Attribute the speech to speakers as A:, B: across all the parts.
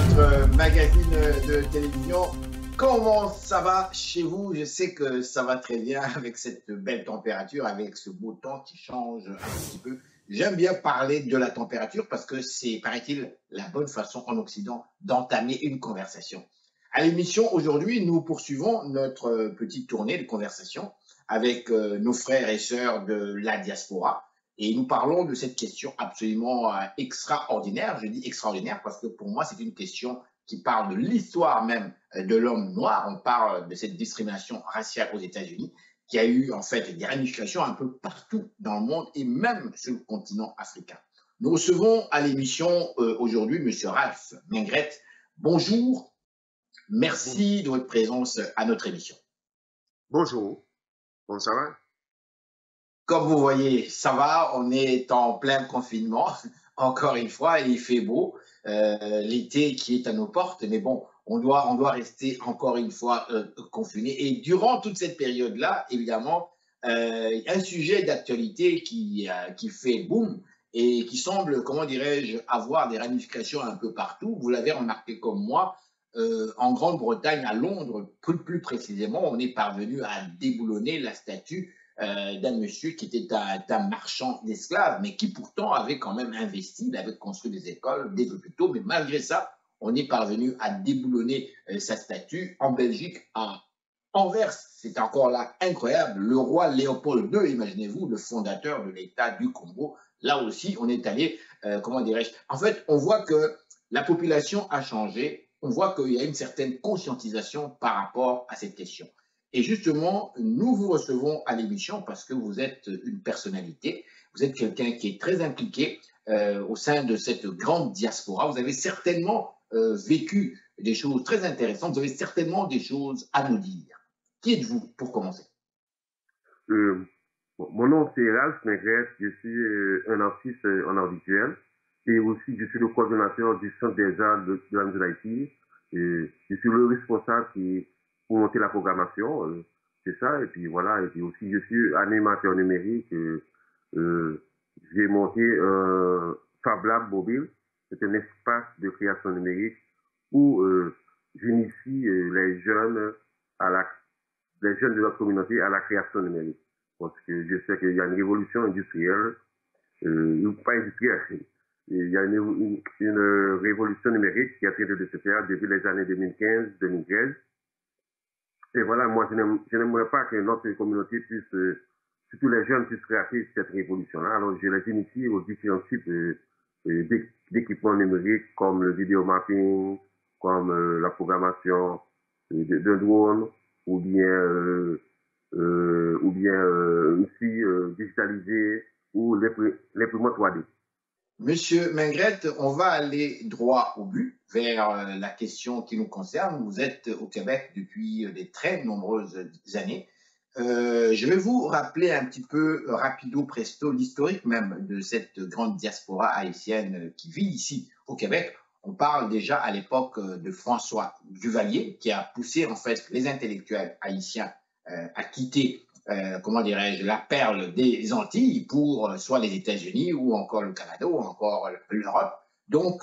A: votre magazine de télévision. Comment ça va chez vous? Je sais que ça va très bien avec cette belle température, avec ce beau temps qui change un petit peu. J'aime bien parler de la température parce que c'est, paraît-il, la bonne façon en Occident d'entamer une conversation. À l'émission, aujourd'hui, nous poursuivons notre petite tournée de conversation avec nos frères et sœurs de la diaspora. Et nous parlons de cette question absolument extraordinaire. Je dis extraordinaire parce que pour moi, c'est une question qui parle de l'histoire même de l'homme noir. On parle de cette discrimination raciale aux États-Unis qui a eu en fait des ramifications un peu partout dans le monde et même sur le continent africain. Nous recevons à l'émission aujourd'hui M. Ralph Mengret. Bonjour, merci de votre présence à notre émission.
B: Bonjour, bon, ça va?
A: Comme vous voyez, ça va, on est en plein confinement, encore une fois, il fait beau, l'été qui est à nos portes, mais bon, on doit rester encore une fois confiné. Et durant toute cette période-là, évidemment, un sujet d'actualité qui fait boom et qui semble, comment dirais-je, avoir des ramifications un peu partout. Vous l'avez remarqué comme moi, en Grande-Bretagne, à Londres, plus précisément, on est parvenu à déboulonner la statue d'un monsieur qui était un marchand d'esclaves, mais qui pourtant avait quand même investi, il avait construit des écoles, des hôpitaux, mais malgré ça, on est parvenu à déboulonner sa statue en Belgique, à Anvers. C'est encore là incroyable. Le roi Léopold II, imaginez-vous, le fondateur de l'État du Congo, là aussi, on est allé, comment dirais-je, en fait, on voit que la population a changé, on voit qu'il y a une certaine conscientisation par rapport à cette question. Et justement, nous vous recevons à l'émission parce que vous êtes une personnalité, vous êtes quelqu'un qui est très impliqué au sein de cette grande diaspora. Vous avez certainement vécu des choses très intéressantes, vous avez certainement des choses à nous dire. Qui êtes-vous pour commencer?
B: Mon nom c'est Ralph Mengret, je suis un artiste en art visuel et aussi je suis le coordonnateur du Centre des Arts de la musique d'Haïti. Je suis le responsable pour monter la programmation, c'est ça, et puis voilà, et puis aussi je suis animateur numérique, j'ai monté Fab Lab Mobile, c'est un espace de création numérique où j'initie les jeunes de notre communauté à la création numérique. Parce que je sais qu'il y a une révolution industrielle, pas industrielle, il y a une révolution numérique qui a train de se faire depuis les années 2015-2013. Et voilà, moi, je n'aimerais pas que notre communauté puisse, surtout les jeunes, puissent rater cette révolution-là. Alors, je les initie aux différents types d'équipements numériques, comme le vidéo mapping, comme la programmation d'un drone, ou bien aussi digitalisé, ou l'imprimante 3D.
A: Monsieur Mengret, on va aller droit au but vers la question qui nous concerne. Vous êtes au Québec depuis de très nombreuses années. Je vais vous rappeler un petit peu, rapido presto, l'historique même de cette grande diaspora haïtienne qui vit ici au Québec. On parle déjà à l'époque de François Duvalier, qui a poussé en fait les intellectuels haïtiens à quitter comment dirais-je, la perle des Antilles pour soit les États-Unis ou encore le Canada ou encore l'Europe. Donc,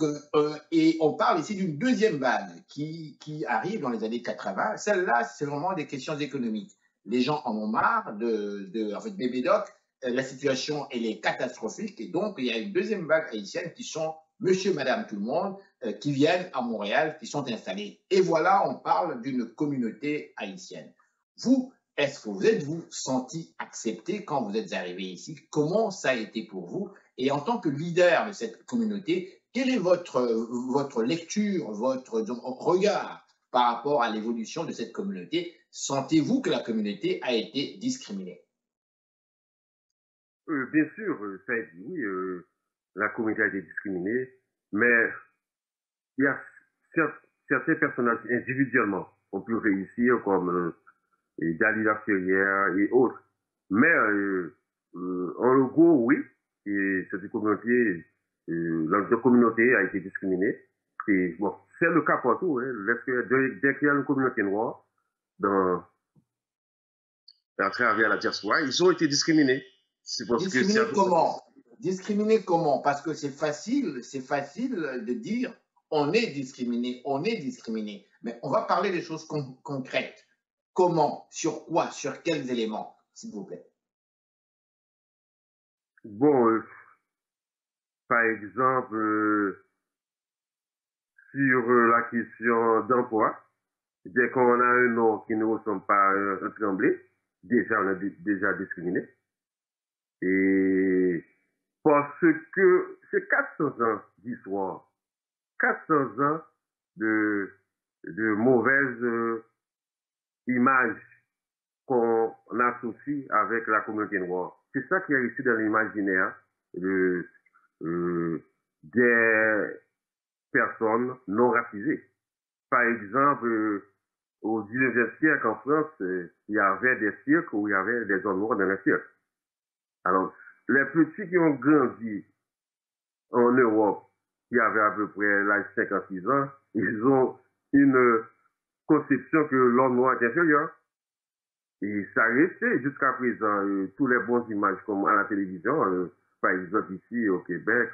A: et on parle ici d'une deuxième vague qui arrive dans les années 80. Celle-là, c'est vraiment des questions économiques. Les gens en ont marre en fait, bébé doc, la situation, elle est catastrophique et donc il y a une deuxième vague haïtienne qui sont monsieur, madame, tout le monde, qui viennent à Montréal, qui sont installés. Et voilà, on parle d'une communauté haïtienne. Vous, est-ce que vous êtes-vous senti accepté quand vous êtes arrivé ici? Comment ça a été pour vous? Et en tant que leader de cette communauté, quelle est votre lecture, votre regard par rapport à l'évolution de cette communauté? Sentez-vous que la communauté a été discriminée?
B: Bien sûr, ça a été, oui, la communauté a été discriminée, mais il y a certains personnages individuellement ont pu réussir, comme Dalila Ferrière et autres. Mais en gros, oui, et cette communauté, notre communauté a été discriminée. Et bon, c'est le cas partout. Hein. Dès qu'il y a une communauté noire à travers la diaspora, ils ont été discriminés.
A: Discriminés comment? Discriminés comment? Parce que c'est facile de dire on est discriminé, on est discriminé. Mais on va parler des choses concrètes. Comment, sur quoi, sur quels éléments, s'il vous plaît?
B: Bon, par exemple, sur la question d'emploi, dès qu'on a un nom qui ne ressemble pas à un tremblé, déjà on est déjà discriminé. Et parce que c'est 400 ans d'histoire, 400 ans de mauvaises images qu'on associe avec la communauté noire. C'est ça qui est resté dans l'imaginaire des personnes non racisées. Par exemple, au 19e siècle en France, il y avait des cirques où il y avait des hommes noirs dans les cirques. Alors, les petits qui ont grandi en Europe, qui avaient à peu près l'âge de 56 ans, ils ont une conception que l'homme noir est inférieur. Et ça restait jusqu'à présent. Tous les bonnes images comme à la télévision, par exemple ici au Québec,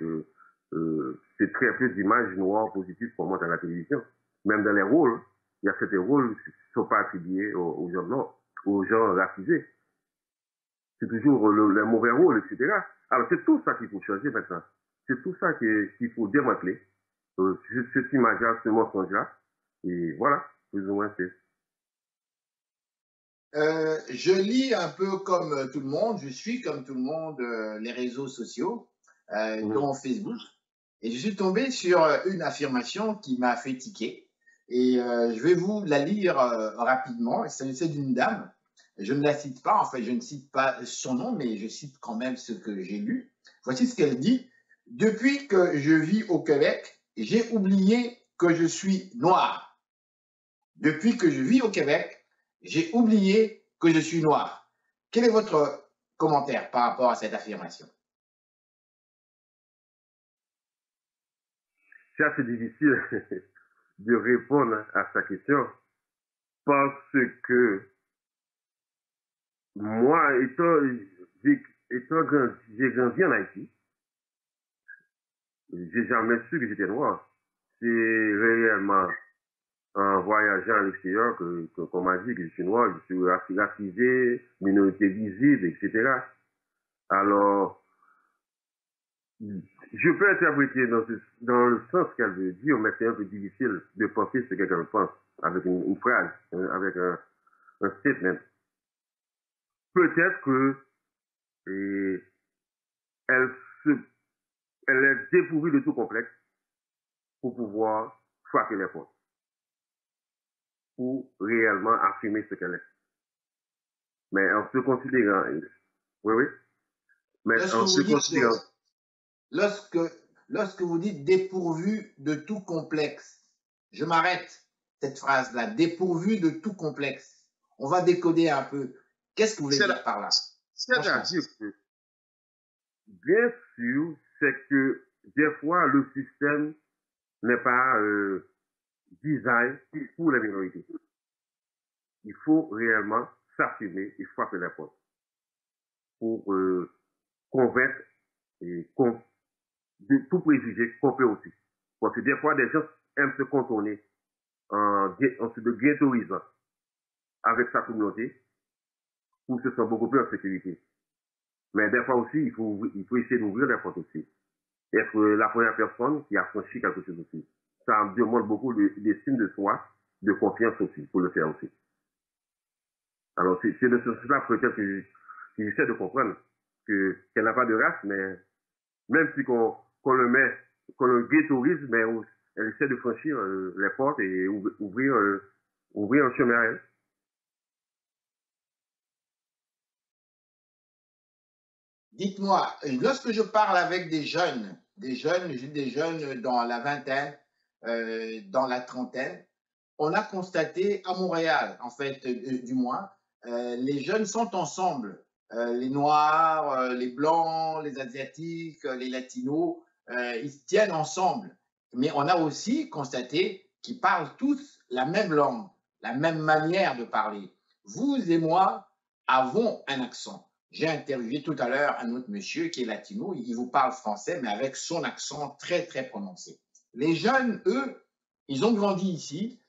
B: c'est très peu d'images noires positives qu'on montre à la télévision. Même dans les rôles, il y a certains rôles qui ne sont pas attribués aux gens noirs, aux gens racisés. C'est toujours les mauvais rôles, etc. Alors c'est tout ça qu'il faut changer maintenant. C'est tout ça qu'il faut démanteler. Cette image-là, ce mensonge-là. Et voilà, plus ou moins c'est.
A: Je lis un peu comme tout le monde, je suis comme tout le monde les réseaux sociaux, dont Facebook, et je suis tombé sur une affirmation qui m'a fait tiquer. Et je vais vous la lire rapidement. Il s'agissait d'une dame. Je ne la cite pas, en fait, je ne cite pas son nom, mais je cite quand même ce que j'ai lu. Voici ce qu'elle dit. Depuis que je vis au Québec, j'ai oublié que je suis noire. Depuis que je vis au Québec, j'ai oublié que je suis noir. Quel est votre commentaire par rapport à cette affirmation?
B: C'est assez difficile de répondre à sa question parce que moi, j'ai grandi en Haïti, j'ai jamais su que j'étais noir. C'est réellement en voyageant à l'extérieur qu'on m'a dit que je suis noir, je suis racisé, minorité visible, etc. Alors, je peux interpréter dans le sens qu'elle veut dire, mais c'est un peu difficile de penser ce que quelqu'un pense avec une phrase, avec un statement. Peut-être que elle, elle est dépourvue de tout complexe pour pouvoir frapper les portes, pour réellement affirmer ce qu'elle est. Mais en se considérant, oui, oui, mais en se considérant.
A: Lorsque vous dites dépourvu de tout complexe, je m'arrête cette phrase-là, dépourvu de tout complexe. On va décoder un peu. Qu'est-ce que vous voulez dire par là?
B: C'est-à-dire que, bien sûr, c'est que des fois, le système n'est pas design pour les minorités. Il faut réellement s'affirmer et frapper les portes pour convaincre et de tout préjugé qu'on peut aussi. Parce que des fois, des gens aiment se contourner en se ghettoisant avec sa communauté pour se sentir beaucoup plus en sécurité. Mais des fois aussi, il faut essayer d'ouvrir les portes aussi. Être la première personne qui a franchi quelque chose aussi. Ça demande beaucoup d'estime de soi, de confiance aussi, pour le faire aussi. Alors, c'est de ce sens-là peut-être que j'essaie de comprendre qu'elle n'a pas de race, mais même si qu'on le ghettoise, mais elle essaie de franchir les portes et ouvrir un chemin à elle.
A: Dites-moi, lorsque je parle avec des jeunes dans la vingtaine, dans la trentaine, on a constaté à Montréal, en fait, du moins, les jeunes sont ensemble. Les Noirs, les Blancs, les Asiatiques, les Latinos, ils se tiennent ensemble. Mais on a aussi constaté qu'ils parlent tous la même langue, la même manière de parler. Vous et moi avons un accent. J'ai interviewé tout à l'heure un autre monsieur qui est latino, il vous parle français, mais avec son accent très, très prononcé. Les jeunes, eux, ils ont grandi ici.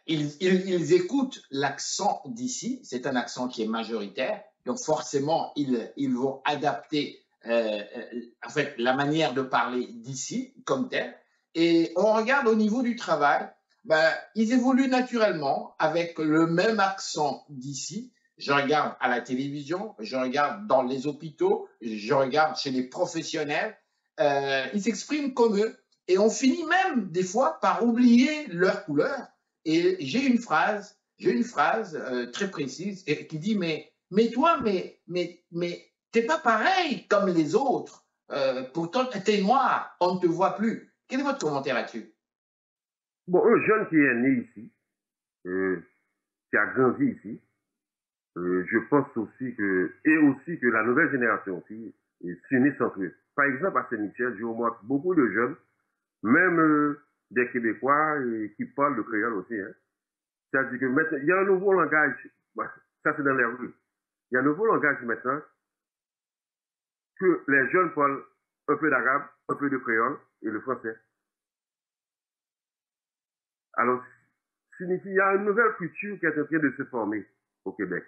A: Ils écoutent l'accent d'ici. C'est un accent qui est majoritaire. Donc forcément, ils vont adapter en fait, la manière de parler d'ici comme tel. Et on regarde au niveau du travail, ben, ils évoluent naturellement avec le même accent d'ici. Je regarde à la télévision, je regarde dans les hôpitaux, je regarde chez les professionnels. Ils s'expriment comme eux. Et on finit même des fois par oublier leur couleur. Et j'ai une phrase très précise qui dit mais toi, t'es pas pareil comme les autres. Pourtant, t'es noir, on ne te voit plus. Quel est votre commentaire là-dessus?
B: Bon, un jeune qui est né ici, qui a grandi ici, je pense aussi que la nouvelle génération aussi s'unissent entre eux. Par exemple, à Saint-Michel, je remarque beaucoup de jeunes, même des Québécois qui parlent le créole aussi. Hein. C'est-à-dire que maintenant, il y a un nouveau langage, ça c'est dans les rues, il y a un nouveau langage maintenant que les jeunes parlent un peu d'arabe, un peu de créole et le français. Alors, signifie il y a une nouvelle culture qui est en train de se former au Québec.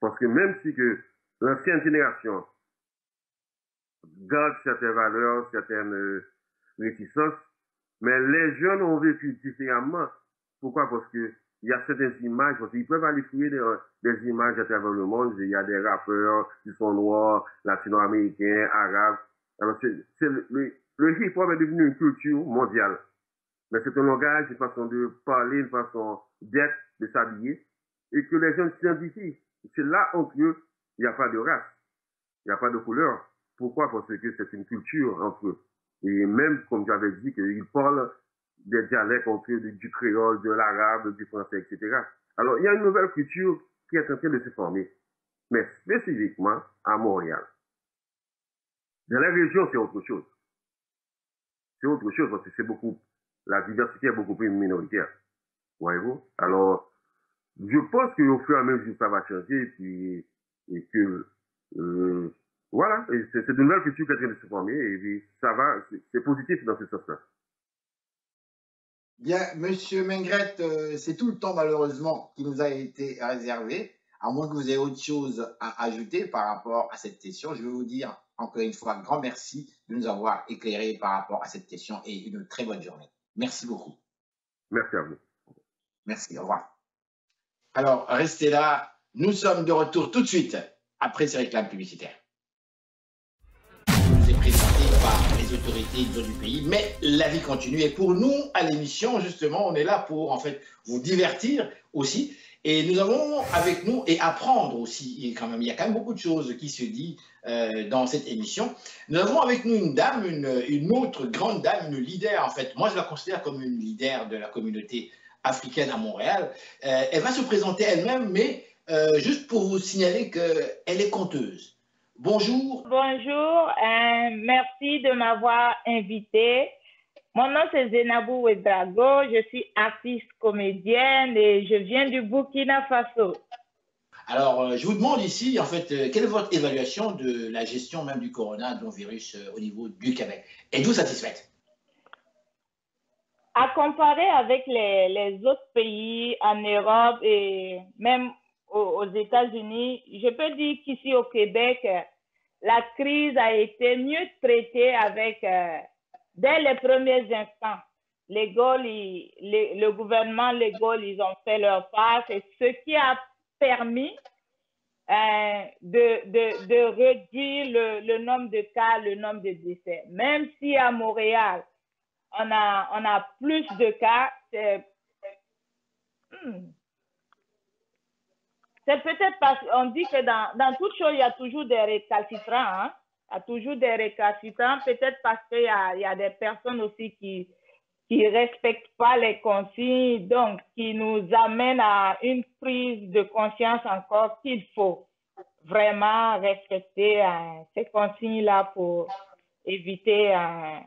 B: Parce que même si que l'ancienne génération garde certaines valeurs, certaines réticences, mais les jeunes ont vécu différemment. Pourquoi? Parce que il y a certaines images, parce qu'ils peuvent aller fouiller des images à travers le monde. Il y a des rappeurs qui sont noirs, latino-américains, arabes. Alors, le hip-hop est devenu une culture mondiale. Mais c'est un langage, une façon de parler, une façon d'être, de s'habiller, et que les jeunes s'identifient. C'est là entre eux, il n'y a pas de race, il n'y a pas de couleur. Pourquoi? Parce que c'est une culture entre eux. Et même, comme j'avais dit, qu'ils parlent des dialectes entre eux, du créole, de l'arabe, du français, etc. Alors, il y a une nouvelle culture qui est en train de se former. Mais spécifiquement à Montréal. Dans la région, c'est autre chose. C'est autre chose parce que la diversité est beaucoup plus minoritaire. Voyez-vous? Alors, je pense qu'au fur et à mesure, ça va changer et que, voilà, c'est une nouvelle culture qui est en train de se former et puis ça va, c'est positif dans ce sens-là.
A: Bien, Monsieur Mengret, c'est tout le temps malheureusement qui nous a été réservé. À moins que vous ayez autre chose à ajouter par rapport à cette question, je veux vous dire encore une fois un grand merci de nous avoir éclairé par rapport à cette question et une très bonne journée. Merci beaucoup.
B: Merci à vous.
A: Merci, au revoir. Alors, restez là. Nous sommes de retour tout de suite après ces réclames publicitaires. Je vous ai présenté par les autorités du pays, mais la vie continue. Et pour nous, à l'émission, justement, on est là pour en fait vous divertir aussi. Et nous avons avec nous, et apprendre aussi, et quand même, il y a quand même beaucoup de choses qui se disent dans cette émission. Nous avons avec nous une dame, une autre grande dame, une leader en fait. Moi, je la considère comme une leader de la communauté africaine à Montréal. Elle va se présenter elle-même, mais juste pour vous signaler qu'elle est conteuse. Bonjour.
C: Bonjour, merci de m'avoir invité. Mon nom c'est Zenabou Ouedraogo, je suis artiste comédienne et je viens du Burkina Faso.
A: Alors, je vous demande ici, en fait, quelle est votre évaluation de la gestion même du coronavirus au niveau du Québec? Êtes-vous satisfaite?
C: À comparer avec les autres pays en Europe et même aux États-Unis, je peux dire qu'ici au Québec, la crise a été mieux traitée avec, dès les premiers instants. Le gouvernement, les Gaules, ils ont fait leur part, et ce qui a permis de réduire le nombre de cas, le nombre de décès. Même si à Montréal, on a plus de cas, c'est peut-être parce qu'on dit que dans toute chose, il y a toujours des récalcitrants. Hein? Il y a toujours des récalcitrants, peut-être parce qu'il y a des personnes aussi qui ne respectent pas les consignes, donc qui nous amènent à une prise de conscience encore qu'il faut vraiment respecter ces consignes-là pour éviter un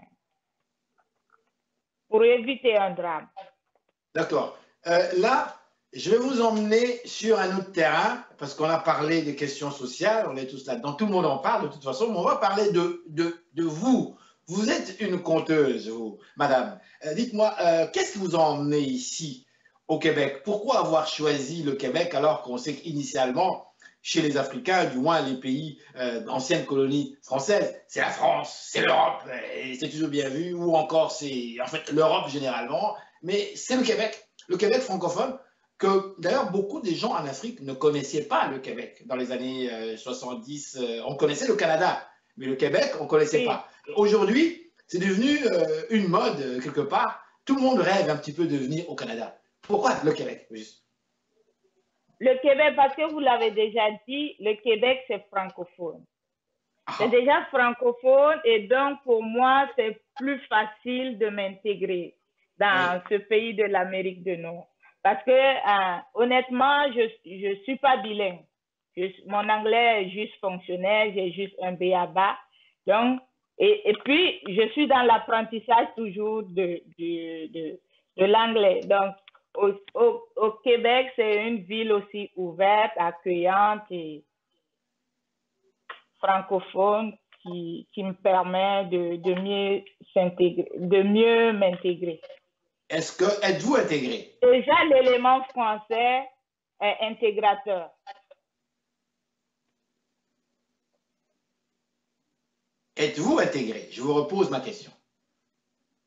C: drame.
A: D'accord. Là, je vais vous emmener sur un autre terrain, parce qu'on a parlé des questions sociales, on est tous là-dedans, tout le monde en parle de toute façon, mais on va parler de vous. vous êtes une conteuse, vous, madame. Dites-moi, qu'est-ce qui vous a emmené ici, au Québec? Pourquoi avoir choisi le Québec alors qu'on sait qu'initialement, chez les Africains, du moins les pays d'anciennes colonies françaises, c'est la France, c'est l'Europe, et c'est toujours bien vu, ou encore c'est en fait l'Europe généralement, mais c'est le Québec francophone, que d'ailleurs beaucoup des gens en Afrique ne connaissaient pas le Québec. Dans les années 70, on connaissait le Canada, mais le Québec, on ne connaissait pas. Aujourd'hui, c'est devenu une mode quelque part. Tout le monde rêve un petit peu de venir au Canada. Pourquoi le Québec, juste?
C: Le Québec, parce que vous l'avez déjà dit, le Québec, c'est francophone. C'est déjà francophone et donc pour moi, c'est plus facile de m'intégrer dans ce pays de l'Amérique du Nord. Parce que honnêtement, je ne suis pas bilingue. Mon anglais est juste fonctionnel, j'ai juste un B.A.-BA. Donc, et puis, je suis dans l'apprentissage toujours de l'anglais. Donc, au Québec, c'est une ville aussi ouverte, accueillante et francophone qui me permet de mieux m'intégrer.
A: Êtes-vous intégré?
C: Déjà, l'élément français est intégrateur.
A: Êtes-vous intégré? Je vous repose ma question.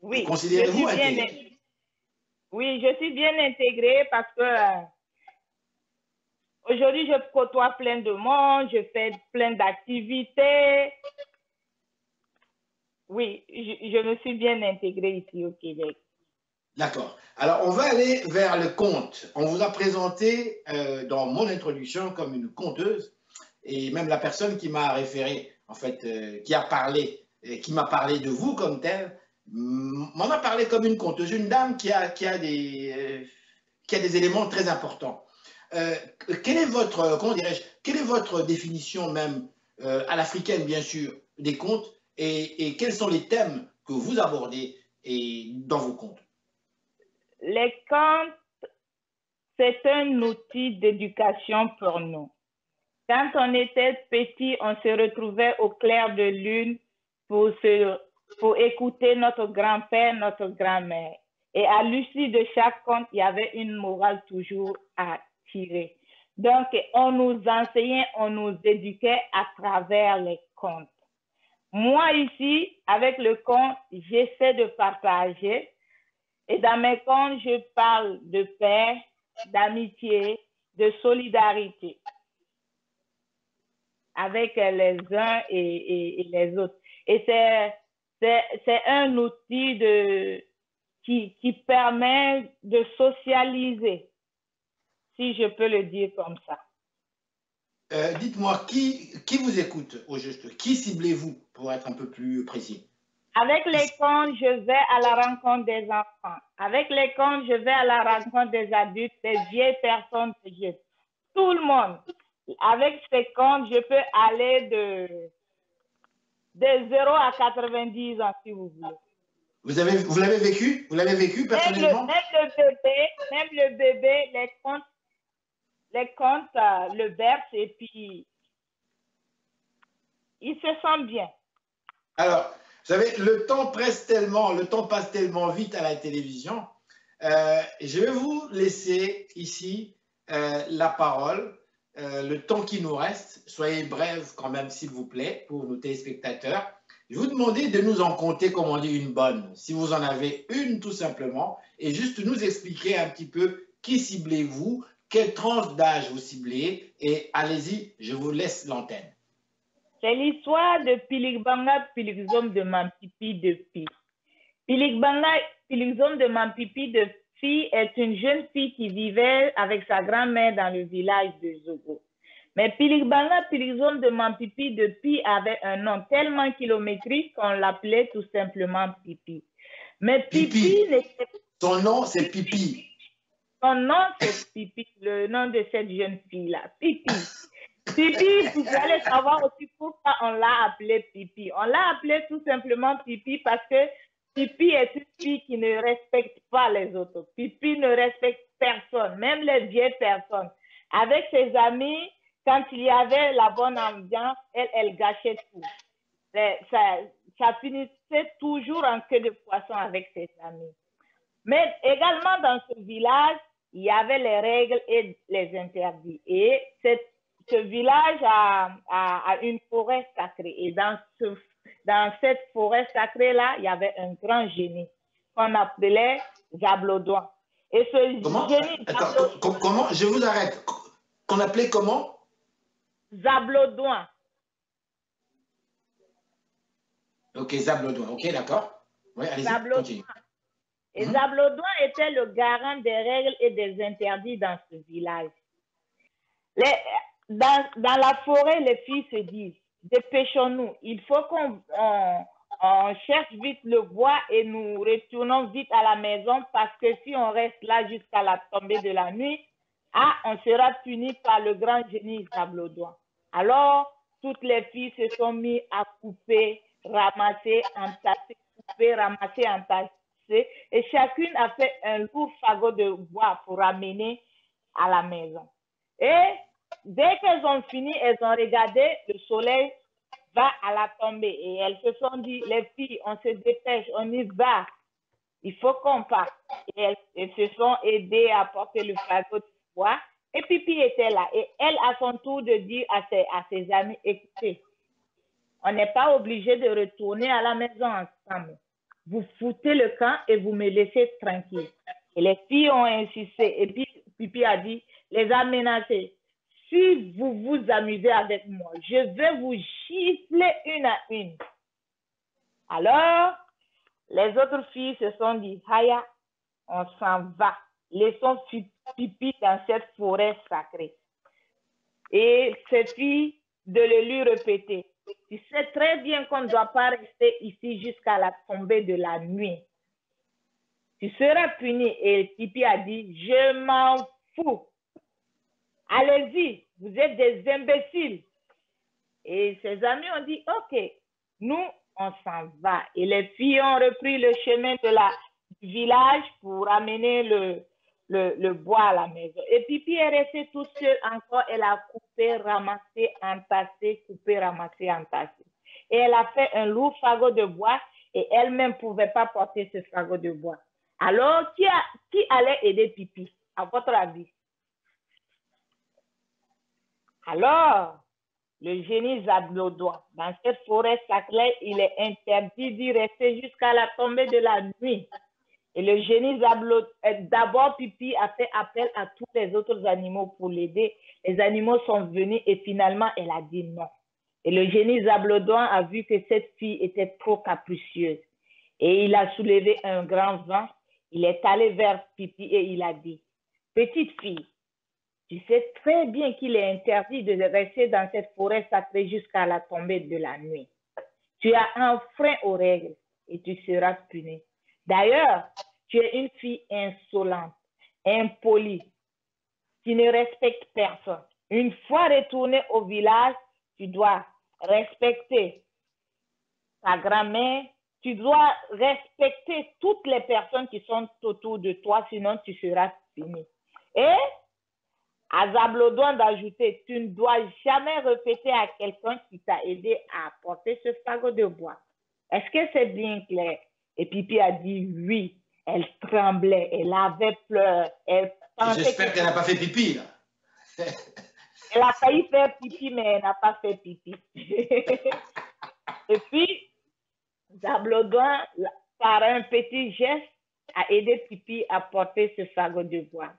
C: Oui.
A: Considérez-vous intégré?
C: Oui, je suis bien intégrée parce que aujourd'hui, je côtoie plein de monde, je fais plein d'activités. Oui, je me suis bien intégrée ici au Québec.
A: D'accord. Alors, on va aller vers le conte. On vous a présenté dans mon introduction comme une conteuse et même la personne qui m'a référé, en fait, qui m'a parlé de vous comme telle, m'en a parlé comme une conteuse, une dame qui a des éléments très importants. Quelle est votre définition même à l'africaine, bien sûr, des contes et quels sont les thèmes que vous abordez dans vos contes?
C: Les contes, c'est un outil d'éducation pour nous. Quand on était petit, on se retrouvait au clair de lune pour écouter notre grand-père, notre grand-mère. Et à l'issue de chaque conte, il y avait une morale toujours à tirer. Donc, on nous enseignait, on nous éduquait à travers les contes. Moi, ici, avec le conte, j'essaie de partager. Et dans mes contes, je parle de paix, d'amitié, de solidarité avec les uns et les autres. Et c'est un outil qui permet de socialiser, si je peux le dire comme ça.
A: Dites-moi, qui vous écoute au juste? Qui ciblez-vous, pour être un peu plus précis?
C: Avec les contes, je vais à la rencontre des enfants. Avec les contes, je vais à la rencontre des adultes, des vieilles personnes, des jeunes. Tout le monde. Avec ces contes, je peux aller de 0 à 90 ans, si vous voulez.
A: Vous l'avez vécu? Vous l'avez vécu personnellement?
C: Même le bébé, les contes le bercent et puis il se sent bien.
A: Alors, vous savez, le temps passe tellement vite à la télévision. Je vais vous laisser ici la parole. Le temps qui nous reste, soyez bref quand même, s'il vous plaît, pour nos téléspectateurs. Je vais vous demander de nous en compter, comme on dit, une bonne. Si vous en avez une, tout simplement, et juste nous expliquer un petit peu qui ciblez-vous, quelle tranche d'âge vous ciblez, et allez-y, je vous laisse l'antenne.
C: C'est l'histoire de Pilikbanga Pilikzom de Mampipi de Pi. Pilikbanga Pilikzom de Mampipi de Pi est une jeune fille qui vivait avec sa grand-mère dans le village de Zogo. Mais Pilikbanga Pilikzom de Mampipi de Pi avait un nom tellement kilométrique qu'on l'appelait tout simplement Pipi. Mais Pipi,
A: son nom, c'est Pipi.
C: Son nom, c'est Pipi, le nom de cette jeune fille-là, Pipi. Pipi, vous allez savoir aussi pourquoi on l'a appelé Pipi. On l'a appelé tout simplement Pipi parce que Pipi est une fille qui ne respecte pas les autres. Pipi ne respecte personne, même les vieilles personnes. Avec ses amis, quand il y avait la bonne ambiance, elle gâchait tout. ça finissait toujours en queue de poisson avec ses amis. Mais également dans ce village, il y avait les règles et les interdits. Et ce village a une forêt sacrée. Et dans cette forêt sacrée-là, il y avait un grand génie qu'on appelait Zablodouan. Et ce génie...
A: Attends, comment? Je vous arrête. Qu'on appelait comment?
C: Zablodouan.
A: Ok, Zablodouan. Ok, d'accord. Oui, allez-y, continue.
C: Et Zablodouan était le garant des règles et des interdits dans ce village. Dans la forêt, les filles se disent, dépêchons-nous, il faut qu'on cherche vite le bois et nous retournons vite à la maison parce que si on reste là jusqu'à la tombée de la nuit, on sera puni par le grand génie Zablodouan. Alors, toutes les filles se sont mises à couper, ramasser, entasser, couper, ramasser, entasser. Et chacune a fait un lourd fagot de bois pour ramener à la maison. Et dès qu'elles ont fini, elles ont regardé, le soleil va à la tombée. Et elles se sont dit, les filles, on se dépêche, on y va. Il faut qu'on parte. Et elles se sont aidées à porter le fagot de bois. Et Pipi était là. Et elle, à son tour, de dire à ses amis, écoutez, on n'est pas obligé de retourner à la maison ensemble. Vous foutez le camp et vous me laissez tranquille. Et les filles ont insisté. Et puis, Pipi a dit, les a menacées. Si vous vous amusez avec moi, je vais vous gifler une à une. Alors, les autres filles se sont dit, Haya, on s'en va. Laissons Pipi dans cette forêt sacrée. Et ces filles de le lui répéter. Tu sais très bien qu'on ne doit pas rester ici jusqu'à la tombée de la nuit. Tu seras puni. Et Pipi a dit, je m'en fous. Allez-y, vous êtes des imbéciles. Et ses amis ont dit, ok, nous, on s'en va. Et les filles ont repris le chemin du village pour amener le bois à la maison. Et Pipi est restée toute seule encore. Elle a coupé, ramassé, entassé, coupé, ramassé, entassé. Et elle a fait un lourd fagot de bois et elle-même ne pouvait pas porter ce fagot de bois. Alors, qui allait aider Pipi, à votre avis? Alors, le génie Zablodouan, dans cette forêt sacrée, il est interdit d'y rester jusqu'à la tombée de la nuit. Et le génie Zablodouan, d'abord Pipi a fait appel à tous les autres animaux pour l'aider. Les animaux sont venus et finalement, elle a dit non. Et le génie Zablodouan a vu que cette fille était trop capricieuse. Et il a soulevé un grand vent. Il est allé vers Pipi et il a dit, petite fille, tu sais très bien qu'il est interdit de rester dans cette forêt sacrée jusqu'à la tombée de la nuit. Tu as enfreint aux règles et tu seras punie. D'ailleurs, tu es une fille insolente, impolie, qui ne respecte personne. Une fois retournée au village, tu dois respecter ta grand-mère, tu dois respecter toutes les personnes qui sont autour de toi, sinon tu seras punie. Et à Zablodouan d'ajouter, tu ne dois jamais répéter à quelqu'un qui t'a aidé à porter ce fagot de bois. Est-ce que c'est bien clair? Et Pipi a dit oui. Elle tremblait, elle avait peur.
A: J'espère qu'elle n'a pas fait pipi, là.
C: Elle a failli faire pipi, mais elle n'a pas fait pipi. Et puis, Zablodouan, par un petit geste, a aidé Pipi à porter ce fagot de bois.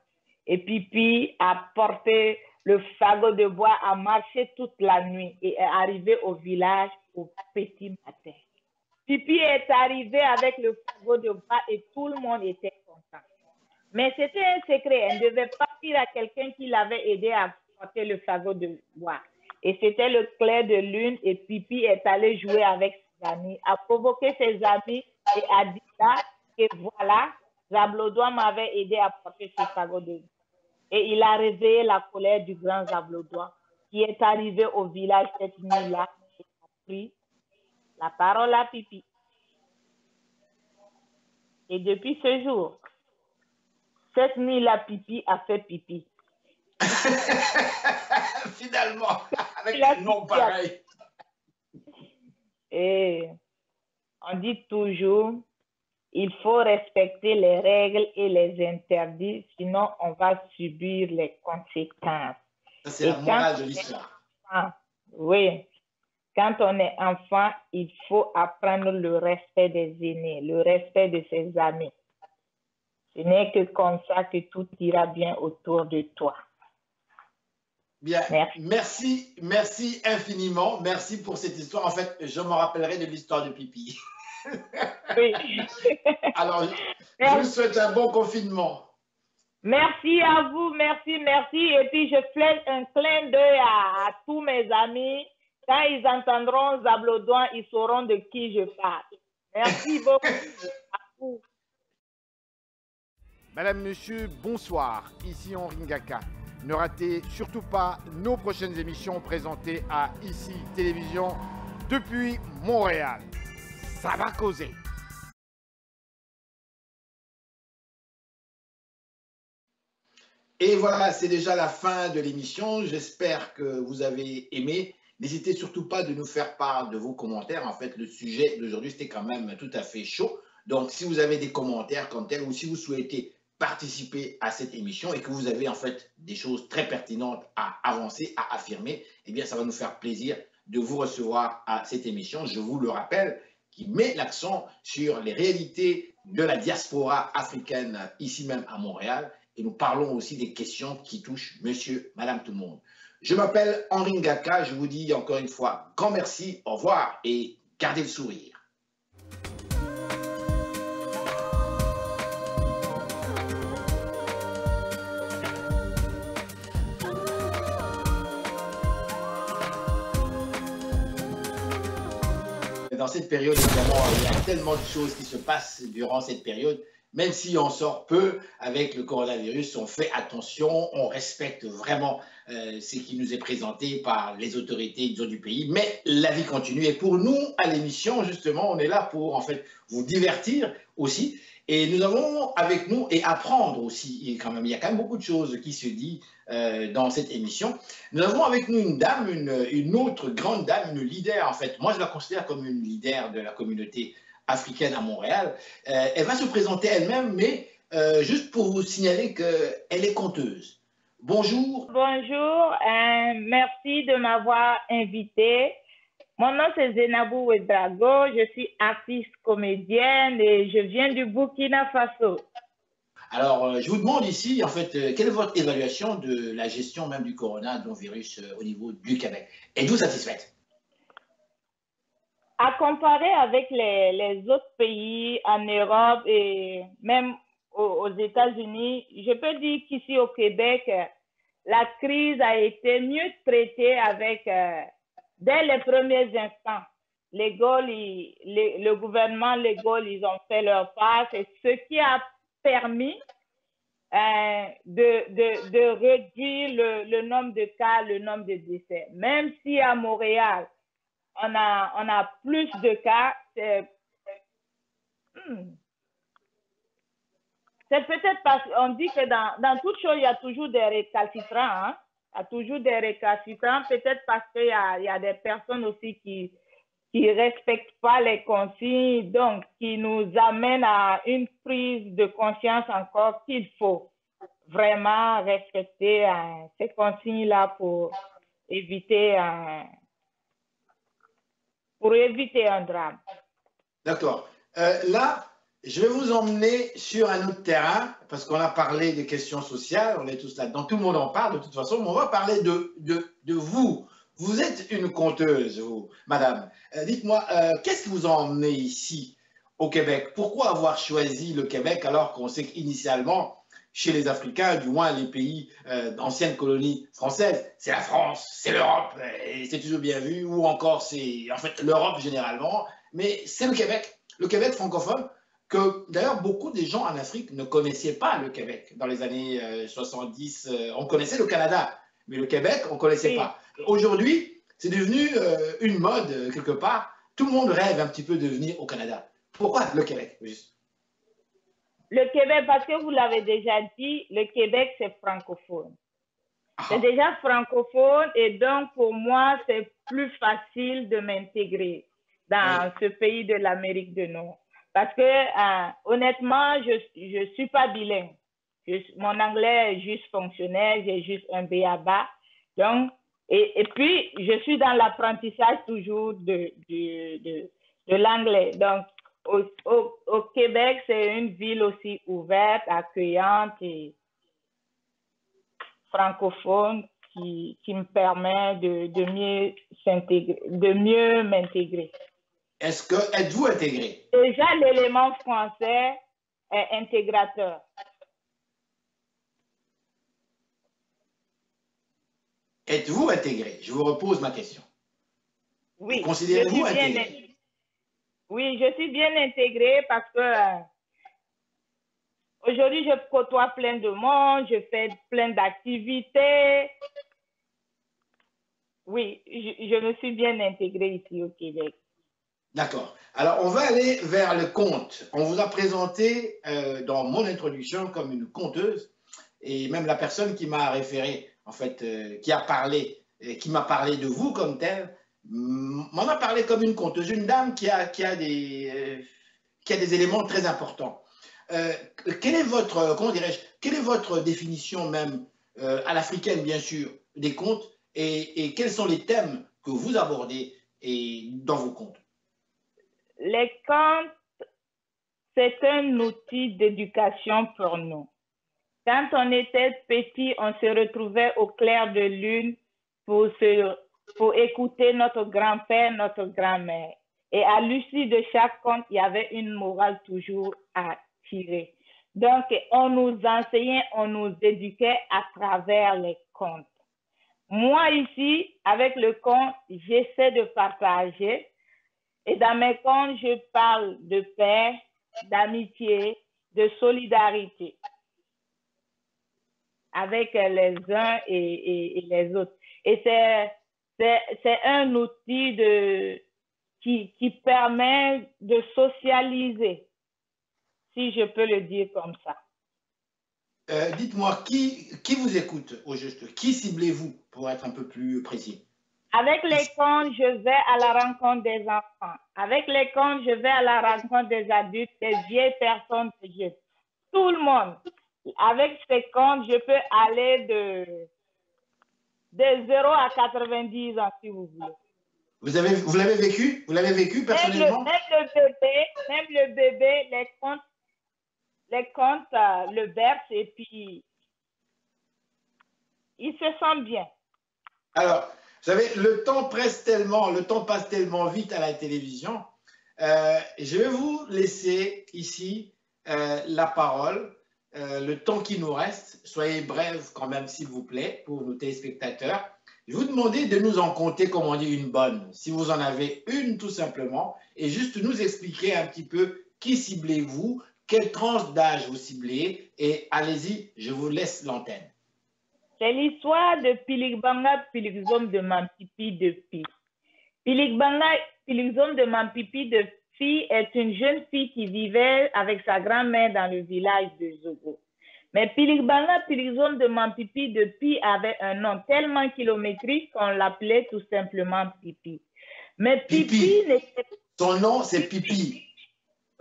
C: Et Pipi a porté le fagot de bois, a marché toute la nuit et est arrivé au village au petit matin. Pipi est arrivé avec le fagot de bois et tout le monde était content. Mais c'était un secret. Elle ne devait pas dire à quelqu'un qui l'avait aidé à porter le fagot de bois. Et c'était le clair de lune et Pipi est allé jouer avec ses amis, a provoqué ses amis et a dit là que voilà, Zablodouan m'avait aidé à porter ce fagot de bois. Et il a réveillé la colère du grand Zablodouan qui est arrivé au village cette nuit-là et a pris la parole à Pipi. Et depuis ce jour, cette nuit-là, Pipi a fait pipi.
A: Finalement, avec un nom pareil.
C: Et on dit toujours, il faut respecter les règles et les interdits, sinon on va subir les conséquences.
A: Ça, c'est la morale de l'histoire.
C: Oui. Quand on est enfant, il faut apprendre le respect des aînés, le respect de ses amis. Ce n'est que comme ça que tout ira bien autour de toi.
A: Bien, merci infiniment. Merci pour cette histoire. En fait, je me rappellerai de l'histoire de Pipi.
C: Oui.
A: Alors, je vous souhaite un bon confinement.
C: Merci à vous, merci. Et puis, je fais un clin d'œil à tous mes amis. Quand ils entendront Zablodouan, ils sauront de qui je parle. Merci beaucoup à vous.
D: Madame, Monsieur, bonsoir. Ici Henri Ngaka. Ne ratez surtout pas nos prochaines émissions présentées à ICI Télévision depuis Montréal. Ça va causer.
A: Et voilà, c'est déjà la fin de l'émission. J'espère que vous avez aimé. N'hésitez surtout pas de nous faire part de vos commentaires. En fait, le sujet d'aujourd'hui, c'était quand même tout à fait chaud. Donc, si vous avez des commentaires comme tel ou si vous souhaitez participer à cette émission et que vous avez en fait des choses très pertinentes à avancer, à affirmer, eh bien, ça va nous faire plaisir de vous recevoir à cette émission. Je vous le rappelle, qui met l'accent sur les réalités de la diaspora africaine ici même à Montréal. Et nous parlons aussi des questions qui touchent monsieur, madame, tout le monde. Je m'appelle Henri Ngaka. Je vous dis encore une fois grand merci, au revoir et gardez le sourire. Dans cette période, évidemment, il y a tellement de choses qui se passent durant cette période. Même si on sort peu avec le coronavirus, on fait attention, on respecte vraiment ce qui nous est présenté par les autorités du pays. Mais la vie continue. Et pour nous, à l'émission, justement, on est là pour en fait vous divertir aussi. Et nous avons avec nous, et apprendre aussi, et quand même, il y a quand même beaucoup de choses qui se disent dans cette émission. Nous avons avec nous une dame, une autre grande dame, une leader en fait. Moi, je la considère comme une leader de la communauté africaine à Montréal. Elle va se présenter elle-même, mais juste pour vous signaler qu'elle est conteuse. Bonjour.
C: Bonjour, merci de m'avoir invité. Mon nom c'est Zenabou Ouedraogo, je suis artiste comédienne et je viens du Burkina Faso.
A: Alors, je vous demande ici, en fait, quelle est votre évaluation de la gestion même du coronavirus au niveau du Québec? Êtes-vous satisfaite?
C: À comparer avec les autres pays en Europe et même aux États-Unis, je peux dire qu'ici au Québec, la crise a été mieux traitée avec, dès les premiers instants. Le gouvernement, les Gaules, ils ont fait leur part. C'est ce qui a permis de réduire le nombre de cas, le nombre de décès. Même si à Montréal, on a plus de cas, c'est peut-être parce qu'on dit que dans toute chose, il y a toujours des récalcitrants. Hein? Il y a toujours des récalcitrants, peut-être parce qu'il y a des personnes aussi qui respectent pas les consignes, donc qui nous amènent à une prise de conscience encore qu'il faut vraiment respecter ces consignes-là pour éviter un drame.
A: D'accord. Là, je vais vous emmener sur un autre terrain, parce qu'on a parlé des questions sociales, on est tous là-dedans, tout le monde en parle de toute façon, mais on va parler de vous. Vous êtes une conteuse, vous, madame. Dites-moi, qu'est-ce qui vous a emmené ici, au Québec? Pourquoi avoir choisi le Québec alors qu'on sait qu'initialement, chez les Africains, du moins les pays d'anciennes colonies françaises, c'est la France, c'est l'Europe, et c'est toujours bien vu, ou encore c'est en fait l'Europe généralement, mais c'est le Québec francophone, que d'ailleurs beaucoup de gens en Afrique ne connaissaient pas le Québec. Dans les années 70, on connaissait le Canada, mais le Québec, on ne connaissait pas. Aujourd'hui, c'est devenu une mode quelque part. Tout le monde rêve un petit peu de venir au Canada. Pourquoi le Québec, juste?
C: Le Québec, parce que vous l'avez déjà dit, le Québec, c'est francophone. C'est déjà francophone et donc pour moi, c'est plus facile de m'intégrer. dans ce pays de l'Amérique du Nord. Parce que, honnêtement, je suis pas bilingue. Mon anglais est juste fonctionnel, j'ai juste un B.A.-BA. Donc, et puis, je suis dans l'apprentissage toujours de l'anglais. Donc, au Québec, c'est une ville aussi ouverte, accueillante et francophone qui me permet de mieux m'intégrer.
A: Êtes-vous intégré?
C: Déjà, l'élément français est intégrateur.
A: Êtes-vous intégré? Je vous repose ma question.
C: Oui.
A: Considérez-vous intégré?
C: Oui, je suis bien intégrée parce que aujourd'hui, je côtoie plein de monde, je fais plein d'activités. Oui, je me suis bien intégrée ici au Québec.
A: D'accord. Alors, on va aller vers le conte. On vous a présenté dans mon introduction comme une conteuse et même la personne qui m'a référé, en fait, qui m'a parlé de vous comme tel, m'en a parlé comme une conteuse, une dame qui a des éléments très importants. Quelle est votre définition même à l'africaine, bien sûr, des contes et quels sont les thèmes que vous abordez dans vos contes?
C: Les contes, c'est un outil d'éducation pour nous. Quand on était petit, on se retrouvait au clair de lune pour écouter notre grand-père, notre grand-mère. Et à l'issue de chaque conte, il y avait une morale toujours à tirer. Donc, on nous enseignait, on nous éduquait à travers les contes. Moi, ici, avec le conte, j'essaie de partager. Et dans mes contes, je parle de paix, d'amitié, de solidarité avec les uns et les autres. Et c'est un outil qui permet de socialiser, si je peux le dire comme ça.
A: Dites-moi, qui vous écoute au juste? Qui ciblez-vous, pour être un peu plus précis?
C: Avec les contes, je vais à la rencontre des enfants. Avec les contes, je vais à la rencontre des adultes, des vieilles personnes, des jeunes. Tout le monde. Avec ces contes, je peux aller de 0 à 90 ans, si vous voulez.
A: Vous l'avez vécu? Vous l'avez vécu personnellement?
C: Même le bébé, les contes le bercent et puis il se sent bien.
A: Alors, vous savez, le temps passe tellement vite à la télévision. Je vais vous laisser ici la parole, le temps qui nous reste. Soyez bref quand même, s'il vous plaît, pour nos téléspectateurs. Je vais vous demander de nous en compter, comme on dit, une bonne. Si vous en avez une, tout simplement, et juste nous expliquer un petit peu qui ciblez-vous, quelle tranche d'âge vous ciblez, et allez-y, je vous laisse l'antenne.
C: C'est l'histoire de Pilikbanga Pilikzom de Mampipi de Pi. Pilikbanga Pilikzom de Mampipi de Pi est une jeune fille qui vivait avec sa grand-mère dans le village de Zogo. Mais Pilikbanga Pilikzom de Mampipi de Pi avait un nom tellement kilométrique qu'on l'appelait tout simplement Pipi. Mais Pipi n'était...
A: Son nom, c'est Pipi.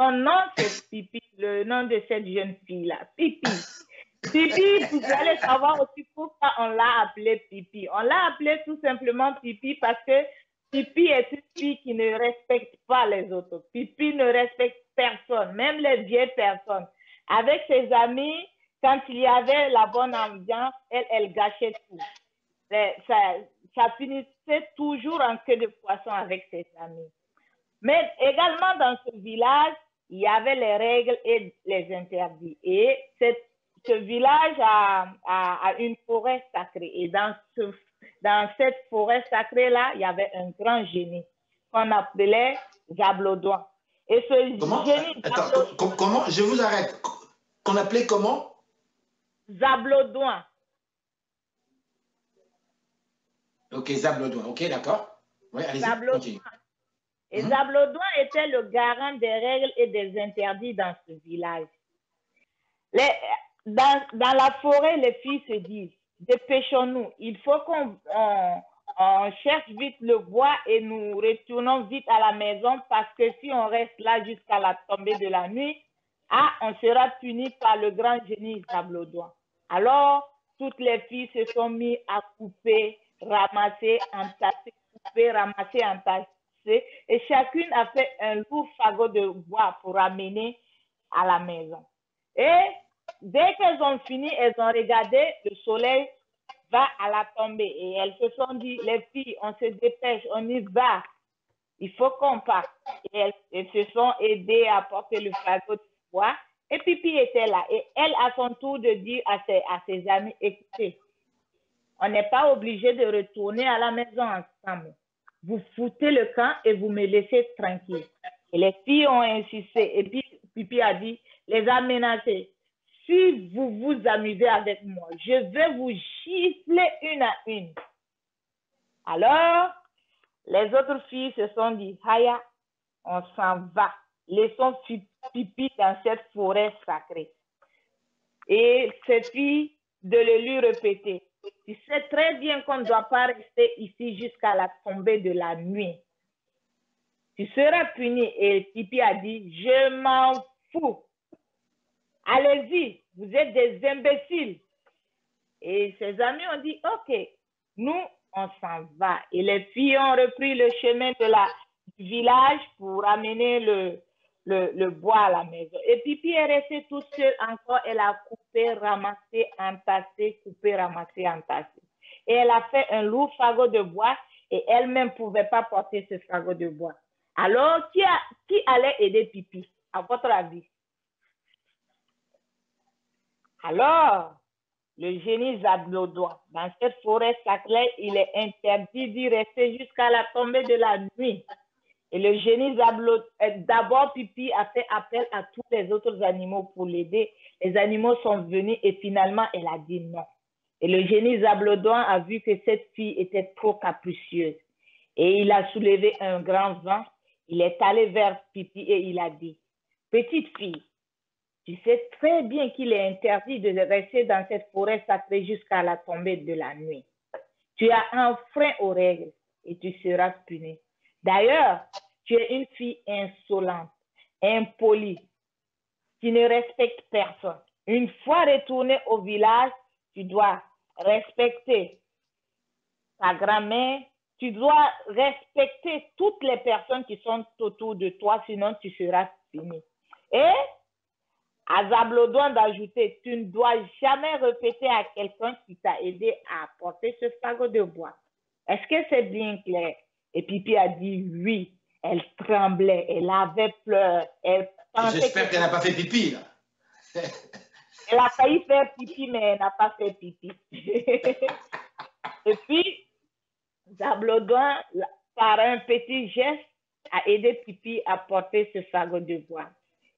C: Son nom, c'est Pipi, le nom de cette jeune fille-là, Pipi. Pipi, vous allez savoir aussi pourquoi on l'a appelé Pipi. On l'a appelé tout simplement Pipi parce que Pipi est une fille qui ne respecte pas les autres. Pipi ne respecte personne, même les vieilles personnes. Avec ses amis, quand il y avait la bonne ambiance, elle gâchait tout. Ça finissait toujours en queue de poisson avec ses amis. Mais également dans ce village, il y avait les règles et les interdits. Et ce village a une forêt sacrée. Et dans cette forêt sacrée-là, il y avait un grand génie qu'on appelait Zablodouan. Et ce génie...
A: Attends, comment? Je vous arrête. Qu'on appelait comment?
C: Zablodouan.
A: Ok, Zablodouan. Ok, d'accord. Oui, allez-y, continue.
C: Et Zablodouan était le garant des règles et des interdits dans ce village. Dans la forêt, les filles se disent, dépêchons-nous, il faut qu'on on cherche vite le bois et nous retournons vite à la maison parce que si on reste là jusqu'à la tombée de la nuit, on sera puni par le grand génie Zablodoin. Alors, toutes les filles se sont mises à couper, ramasser, entasser, couper, ramasser, entasser, et chacune a fait un lourd fagot de bois pour ramener à la maison. Et dès qu'elles ont fini, elles ont regardé, le soleil va à la tombée. Et elles se sont dit, les filles, on se dépêche, on y va. Il faut qu'on parte. Et elles se sont aidées à porter le fagot de bois. Et Pipi était là. Et elle, à son tour, de dire à ses amis, écoutez, on n'est pas obligé de retourner à la maison ensemble. Vous foutez le camp et vous me laissez tranquille. Et les filles ont insisté. Et puis Pipi a dit, les aménager. Si vous vous amusez avec moi, je vais vous gifler une à une. Alors, les autres filles se sont dit, Haya, on s'en va. Laissons Pipi dans cette forêt sacrée. Et cette fille de le lui répéter. Tu sais très bien qu'on ne doit pas rester ici jusqu'à la tombée de la nuit. Tu seras puni. Et Pipi a dit, je m'en fous. Allez-y, vous êtes des imbéciles. Et ses amis ont dit, ok, nous, on s'en va. Et les filles ont repris le chemin du village pour amener le bois à la maison. Et Pipi est restée toute seule encore. Elle a coupé, ramassé, entassé, coupé, ramassé, entassé. Et elle a fait un lourd fagot de bois et elle-même ne pouvait pas porter ce fagot de bois. Alors, qui allait aider Pipi, à votre avis? Alors, le génie Zablodoin, dans cette forêt sacrée, il est interdit d'y rester jusqu'à la tombée de la nuit. Et le génie Zablodoin, d'abord Pipi a fait appel à tous les autres animaux pour l'aider. Les animaux sont venus et finalement, elle a dit non. Et le génie Zablodoin a vu que cette fille était trop capricieuse. Et il a soulevé un grand vent. Il est allé vers Pipi et il a dit, petite fille, tu sais très bien qu'il est interdit de rester dans cette forêt sacrée jusqu'à la tombée de la nuit. Tu as enfreint aux règles et tu seras punie. D'ailleurs, tu es une fille insolente, impolie, qui ne respecte personne. Une fois retournée au village, tu dois respecter ta grand-mère, tu dois respecter toutes les personnes qui sont autour de toi, sinon tu seras punie. Et à Zablodoin d'ajouter, tu ne dois jamais répéter à quelqu'un qui t'a aidé à porter ce fagot de bois. Est-ce que c'est bien clair? Et Pipi a dit oui. Elle tremblait, elle avait peur.
A: J'espère qu'elle n'a pas fait pipi, là.
C: Elle a failli faire pipi, mais elle n'a pas fait pipi. Et puis, Zablodoin, par un petit geste, a aidé Pipi à porter ce fagot de bois.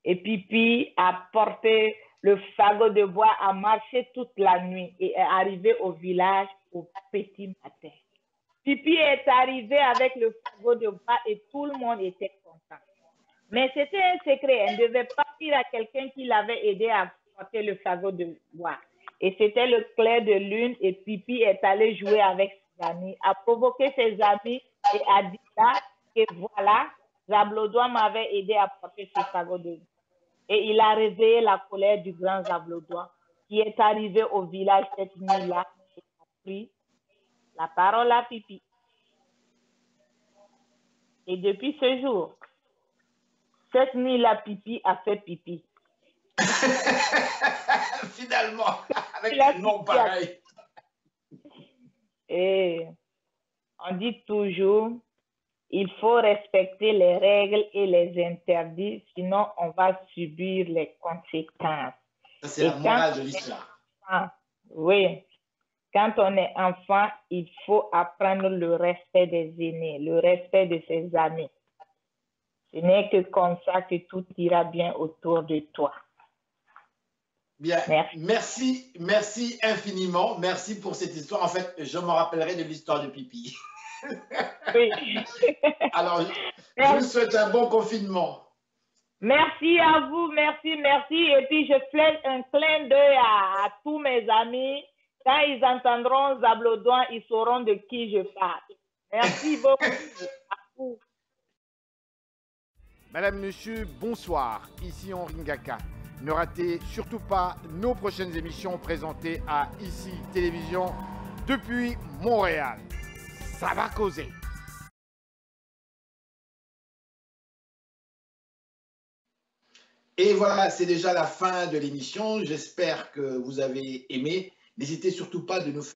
C: Et Pipi a porté le fagot de bois, a marché toute la nuit et est arrivé au village au petit matin. Pipi est arrivé avec le fagot de bois et tout le monde était content. Mais c'était un secret. Elle ne devait pas dire à quelqu'un qui l'avait aidé à porter le fagot de bois. Et c'était le clair de lune et Pipi est allé jouer avec ses amis, a provoqué ses amis et a dit là que voilà, Zablodoin m'avait aidé à porter ce fagot de bois. Et il a réveillé la colère du grand Zablodoin qui est arrivé au village cette nuit-là et a pris la parole à Pipi. Et depuis ce jour, cette nuit-là, Pipi a fait pipi.
A: Finalement, avec un nom pareil.
C: Et on dit toujours, il faut respecter les règles et les interdits, sinon on va subir les conséquences.
A: Ça, c'est la morale de l'histoire.
C: Oui. Quand on est enfant, il faut apprendre le respect des aînés, le respect de ses amis. Ce n'est que comme ça que tout ira bien autour de toi.
A: Bien, merci infiniment. Merci pour cette histoire. En fait, je me rappellerai de l'histoire de Pipi.
C: Oui.
A: Alors, je vous souhaite un bon confinement.
C: Merci à vous, merci. Et puis, je fais un clin d'œil à tous mes amis Quand ils entendront Zablodouin, ils sauront de qui je parle. Merci beaucoup.
D: Madame, Monsieur, bonsoir. Ici Henri Ngaka. Ne ratez surtout pas nos prochaines émissions présentées à ICI Télévision depuis Montréal. Ça va causer.
A: Et voilà, c'est déjà la fin de l'émission. J'espère que vous avez aimé. N'hésitez surtout pas de nous